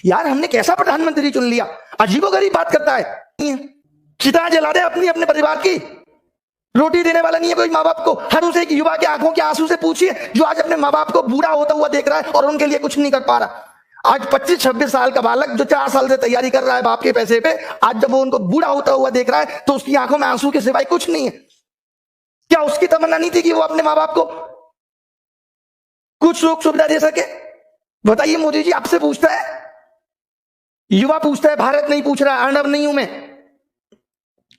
यार हमने कैसा प्रधानमंत्री चुन लिया, अजीबोगरीब बात करता है। चिता जला दे अपनी अपने परिवार की, रोटी देने वाला नहीं है कोई माँ बाप को। हर उसे एक युवा के आंखों के आंसू से पूछिए जो आज अपने माँ बाप को बूढ़ा होता हुआ देख रहा है और उनके लिए कुछ नहीं कर पा रहा। आज 25-26 साल का बालक जो 4 साल से तैयारी कर रहा है बाप के पैसे पे, आज जब वो उनको बूढ़ा होता हुआ देख रहा है तो उसकी आंखों में आंसू के सिवाय कुछ नहीं है। क्या उसकी तमन्ना नहीं थी कि वो अपने माँ बाप को कुछ सुख सुविधा दे सके? बताइए मोदी जी आपसे पूछता है, युवा पूछता है, भारत नहीं पूछ रहा, अर्नब नहीं हूं मैं,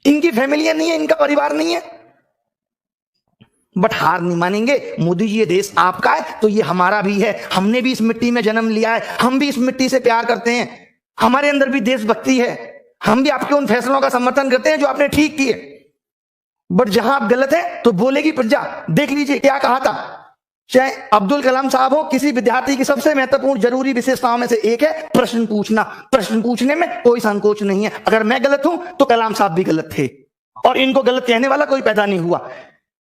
इनकी फैमिलियां नहीं है, इनका परिवार नहीं है, बट हार नहीं मानेंगे। मोदी जी ये देश आपका है तो ये हमारा भी है, हमने भी इस मिट्टी में जन्म लिया है, हम भी इस मिट्टी से प्यार करते हैं, हमारे अंदर भी देशभक्ति है, हम भी आपके उन फैसलों का समर्थन करते हैं जो आपने ठीक किए। बट जहां आप गलत हैं तो बोलेगी प्रजा। देख लीजिए क्या कहा था, चाहे अब्दुल कलाम साहब हो, किसी विद्यार्थी की सबसे महत्वपूर्ण जरूरी विशेषताओं में से एक है प्रश्न पूछना। प्रश्न पूछने में कोई संकोच नहीं है। अगर मैं गलत हूं तो कलाम साहब भी गलत थे और इनको गलत कहने वाला कोई पैदा नहीं हुआ।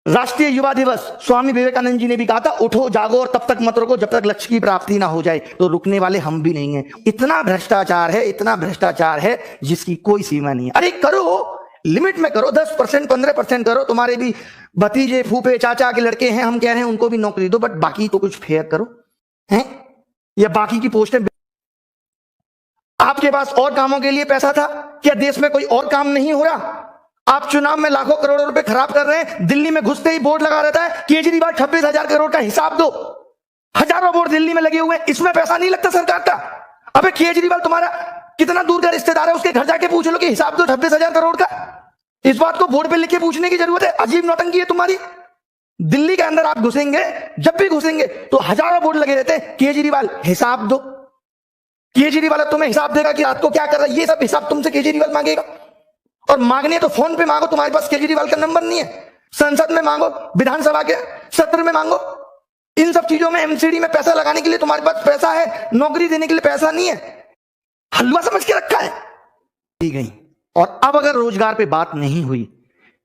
राष्ट्रीय युवा दिवस, स्वामी विवेकानंद जी ने भी कहा था, उठो जागो और तब तक मत रुको जब तक लक्ष्य की प्राप्ति ना हो जाए। तो रुकने वाले हम भी नहीं हैं। इतना भ्रष्टाचार है, इतना भ्रष्टाचार है जिसकी कोई सीमा नहीं है। अरे करो, लिमिट में करो, 10% 15% करो। तुम्हारे भी भतीजे फूफे चाचा के लड़के हैं, हम कह रहे हैं उनको भी नौकरी दो, बट बाकी तो कुछ फेयर करो हैं, या बाकी की पोस्टें। आपके पास और कामों के लिए पैसा था क्या? देश में कोई और काम नहीं हो रहा? आप चुनाव में लाखों करोड़ों रुपए खराब कर रहे हैं। दिल्ली में घुसते ही बोर्ड लगा रहता है, केजरीवाल 26,000 करोड़ का हिसाब दो। हजारों बोर्ड दिल्ली में लगे हुए हैं, इसमें पैसा नहीं लगता सरकार का। अबे केजरीवाल तुम्हारा कितना दूर का रिश्तेदार है, उसके घर जाके पूछ लो कि हिसाब दो 26,000 करोड़ का। इस बात को बोर्ड पे लिख के पूछने की जरूरत है? अजीब नौटंकी है तुम्हारी। दिल्ली के अंदर आप घुसेंगे, जब भी घुसेंगे तो हजारों बोर्ड लगे रहते हैं, केजरीवाल हिसाब दो। केजरीवाल तुम्हें हिसाब देगा कि रात को क्या कर रहा है, ये सब हिसाब तुमसे केजरीवाल मांगेगा। और मांगने तो फोन पे मांगो, तुम्हारे पास केजरीवाल का नंबर नहीं है। संसद में मांगो, विधानसभा के सत्र में मांगो। इन सब चीजों में एमसीडी में पैसा लगाने के लिए तुम्हारे पास पैसा है, नौकरी देने के लिए पैसा नहीं है। हलवा समझ के रखा है गई। और अब अगर रोजगार पे बात नहीं हुई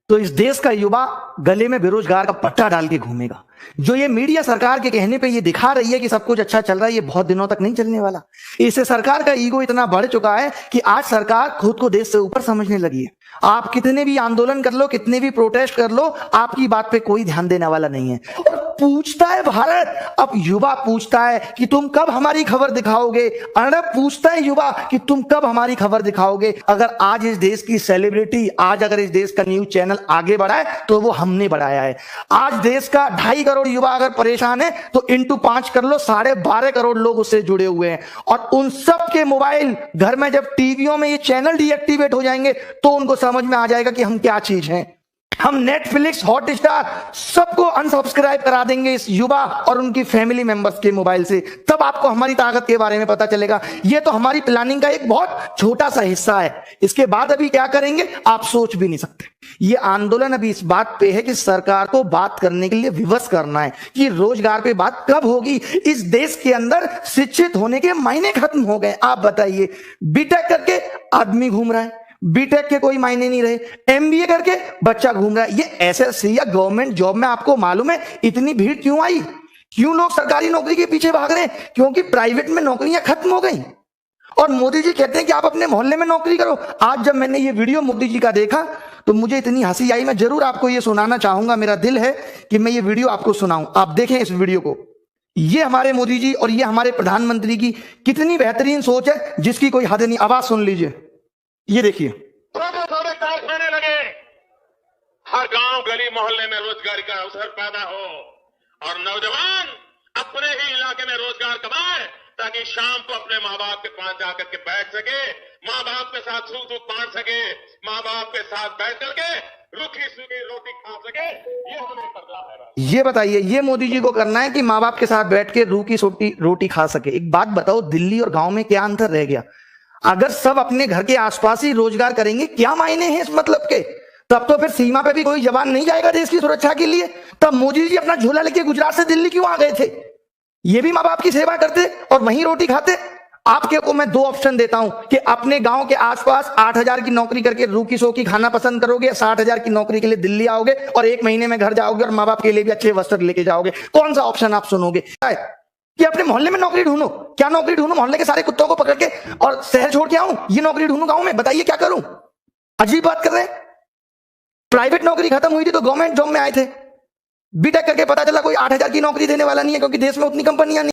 तो इस देश का युवा गले में बेरोजगार का पट्टा डाल के घूमेगा। जो ये मीडिया सरकार के कहने पे ये दिखा रही है कि सब कुछ अच्छा चल रहा है, ये बहुत दिनों तक नहीं चलने वाला। इससे सरकार का ईगो इतना बढ़ चुका है कि आज सरकार खुद को देश से ऊपर समझने लगी है। आप कितने भी आंदोलन कर लो, कितने भी प्रोटेस्ट कर लो, आपकी बात पे कोई ध्यान देने वाला नहीं है। और पूछता है भारत, अब युवा पूछता है कि तुम कब हमारी खबर दिखाओगे। अर्नब पूछता है युवा कि तुम कब हमारी खबर दिखाओगे। अगर आज इस देश की सेलिब्रिटी, आज अगर इस देश का न्यूज चैनल आगे बढ़ा है तो वो हमने बढ़ाया है। आज देश का 2.5 करोड़ युवा अगर परेशान है तो इंटू 5 कर लो, 12.5 करोड़ लोग उससे जुड़े हुए हैं। और उन सब के मोबाइल घर में जब टीवियों में ये चैनल डीएक्टिवेट हो जाएंगे तो उनको समझ में आ जाएगा कि हम क्या चीज हैं। हम नेटफ्लिक्स, हॉटस्टार सबको अनसब्सक्राइब करा देंगे इस युवा और उनकी फैमिली मेंबर्स के मोबाइल से। तब आपको हमारी ताकत के बारे में पता चलेगा। ये तो हमारी प्लानिंग का एक बहुत छोटा सा हिस्सा है। इसके बाद अभी क्या करेंगे आप सोच भी नहीं सकते। ये आंदोलन अभी इस बात पे है कि सरकार को बात करने के लिए विवश करना है कि रोजगार पे बात कब होगी। इस देश के अंदर शिक्षित होने के मायने खत्म हो गए। आप बताइए, बीटेक करके आदमी घूम रहा है, बीटेक के कोई मायने नहीं रहे, एमबीए करके बच्चा घूम रहा है। ये एसएससी या गवर्नमेंट जॉब में आपको मालूम है इतनी भीड़ क्यों आई? क्यों लोग सरकारी नौकरी के पीछे भाग रहे हैं? क्योंकि प्राइवेट में नौकरियां खत्म हो गई। और मोदी जी कहते हैं कि आप अपने मोहल्ले में नौकरी करो। आज जब मैंने ये वीडियो मोदी जी का देखा तो मुझे इतनी हंसी आई, मैं जरूर आपको ये सुनाना चाहूंगा। मेरा दिल है कि मैं ये वीडियो आपको सुनाऊं। आप देखें इस वीडियो को। ये हमारे मोदी जी और ये हमारे प्रधानमंत्री की कितनी बेहतरीन सोच है जिसकी कोई हद नहीं। आवाज सुन लीजिए, ये देखिए। थोड़े थोड़े कारखाने लगे, हर गांव गली मोहल्ले में रोजगार का अवसर पैदा हो और नौजवान अपने ही इलाके में रोजगार कमाए ताकि शाम को अपने माँ बाप के पास जाकर के बैठ सके, माँ बाप के साथ सुख दुख बांट सके, माँ बाप के साथ बैठ करके रूखी सूखी रोटी खा सके। ये हमें करना है। ये बताइए, ये मोदी जी को करना है कि माँ बाप के साथ बैठ के रूखी सूखी रोटी खा सके। एक बात बताओ, दिल्ली और गांव में क्या अंतर रह गया? अगर सब अपने घर के आसपास ही रोजगार करेंगे, क्या मायने हैं इस मतलब के? तब तो फिर सीमा पे भी कोई जवान नहीं जाएगा देश की सुरक्षा के लिए। तब मोदी जी अपना झोला लेके गुजरात से दिल्ली क्यों आ गए थे? ये भी माँ बाप की सेवा करते और वहीं रोटी खाते। आपके को मैं 2 ऑप्शन देता हूं कि अपने गांव के आसपास 8,000 की नौकरी करके रूखी सोखी खाना पसंद करोगे, या 60,000 की नौकरी के लिए दिल्ली आओगे और 1 महीने में घर जाओगे और माँ बाप के लिए भी अच्छे वस्त्र लेके जाओगे। कौन सा ऑप्शन आप सुनोगे? कि अपने मोहल्ले में नौकरी ढूंढूं। क्या नौकरी ढूंढूं? मोहल्ले के सारे कुत्तों को पकड़ के और शहर छोड़ के आऊं? ये नौकरी ढूंढूं गांव में? बताइए क्या करूं? अजीब बात कर रहे हैं। प्राइवेट नौकरी खत्म हुई थी तो गवर्नमेंट जॉब में आए थे। बीटेक करके पता चला कोई 8,000 की नौकरी देने वाला नहीं है, क्योंकि देश में उतनी कंपनियां नहीं।